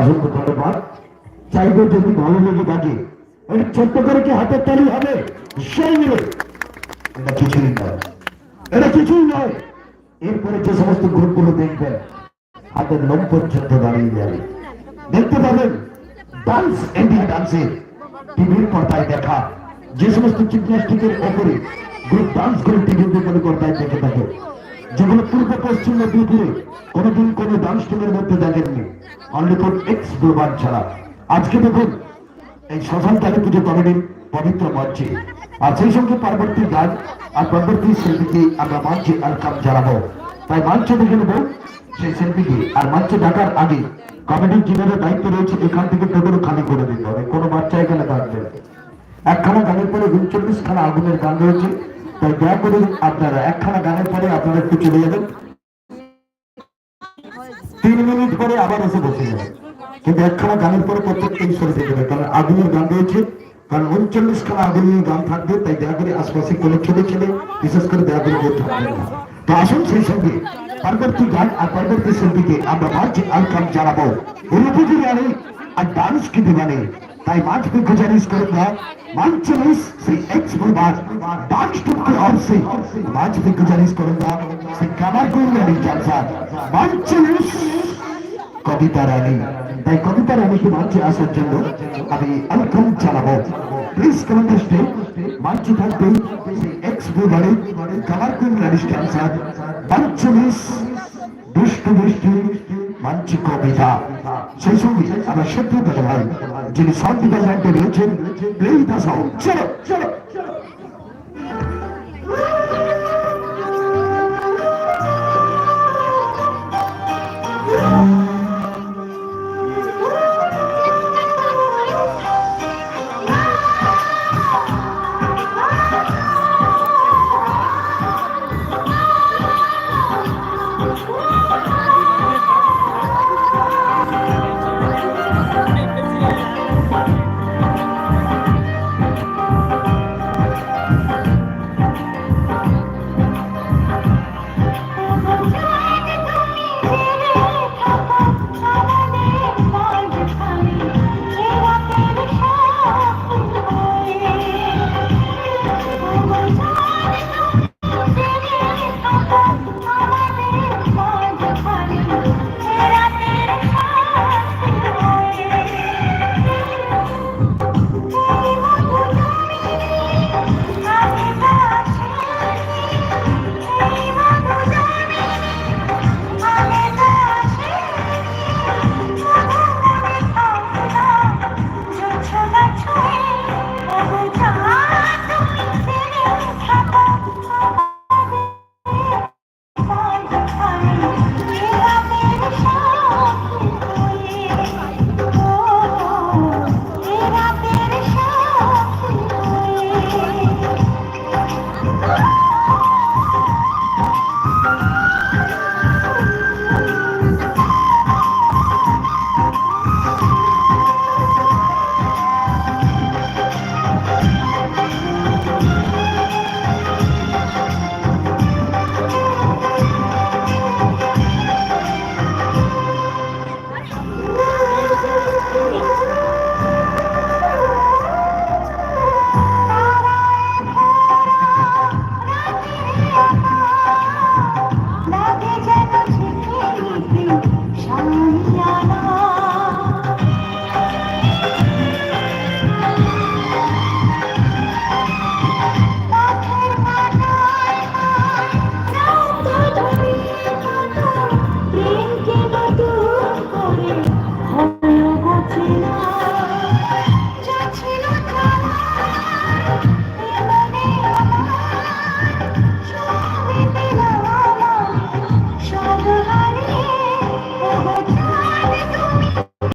অসংখ্য ধন্যবাদ। চাইবো যদি ভালো লেগে থাকে ওই ছোট্ট করে কি হাতের তালি হবে? সেই মিলে এটা কিছুই নয়, এটা কিছুই নয়। এরপরে যে সমস্ত গ্রুপগুলো দেখবেন হাতের লোম পর্যন্ত দাঁড়িয়ে যাবে, দেখতে পাবেন ডান্স ইন্ডিয়া ডান্সে টিভির পর্দায় দেখা যে সমস্ত জিমন্যাস্টিকের ওপরে গ্রুপ ডান্স করে টিভির পর্দায় দেখে থাকে, যেগুলো পূর্ব পশ্চিম মেদিনীপুরে কোনোদিন কোনো ডান্স টিমের মধ্যে দেখেননি, অনলি ফর এক্স গ্লোবাল ছাড়া। আজকে দেখুন এই শ্মশান কালী পুজো কমিটির পবিত্র মঞ্চে, আর সেই সঙ্গে পরবর্তী গান আর পরবর্তী শিল্পীকে আমরা মঞ্চে ওয়েলকাম জানাবো। তাই মঞ্চে দেখে নেব সেই শিল্পীকে, আর মঞ্চে ডাকার আগে কমিটির যিনারা দায়িত্ব রয়েছে এখান থেকে টোটাল খালি করে দিতে হবে, কোনো বাচ্চা এখানে থাকবে। একখানা গানের পরে 39খানা আগুনের গান রয়েছে, তাই দয়া করে আপনারা একখানা গানের পরে আপনারা একটু চলে যাবেন, 3 মিনিট পরে আবার এসে বসে যাবেন, কিন্তু একখানা গানের পরে প্রত্যেকটাই সরে যেতে হবে, কারণ আগুনের গান রয়েছে, কারণ 39খানা আগুনের গান থাকবে। তাই দয়া করে আশপাশে কোনো ছেলে ছেলে বিশেষ করে দয়া করে কেউ থাকবেন না। তো আসুন সেই সঙ্গে পরবর্তী গান আর পরবর্তী শিল্পীকে আমরা মঞ্চে ওয়েলকাম জানাবো। রূপজি রানী আর ডান্স की दीवानी, তাই मंच पे गुजारिश करूंगा मंच में श्री एक्स बुलबार डांस टीम की ओर से मंच पे गुजारिश करूंगा श्री कमरकुल रानी जामसाद मंच में कविता रानी। তাই কবিতা রানীকে মঞ্চে আসার জন্য আমি ওয়েলকাম জানাবো। প্লিজ কমেন্ট স্টেজ মঞ্চে থাকবে শ্রী এক্স বুলবারের কমরকুল রানী জামসাদ मंच में দুষ্টু দুষ্টু মঞ্চ কবিতা। সেই সঙ্গে আমার সত্যি কথা ভাই যিনি সব ডিপার্টমেন্টে রয়েছেন প্লেই দা সাউন্ড। চলো চলো।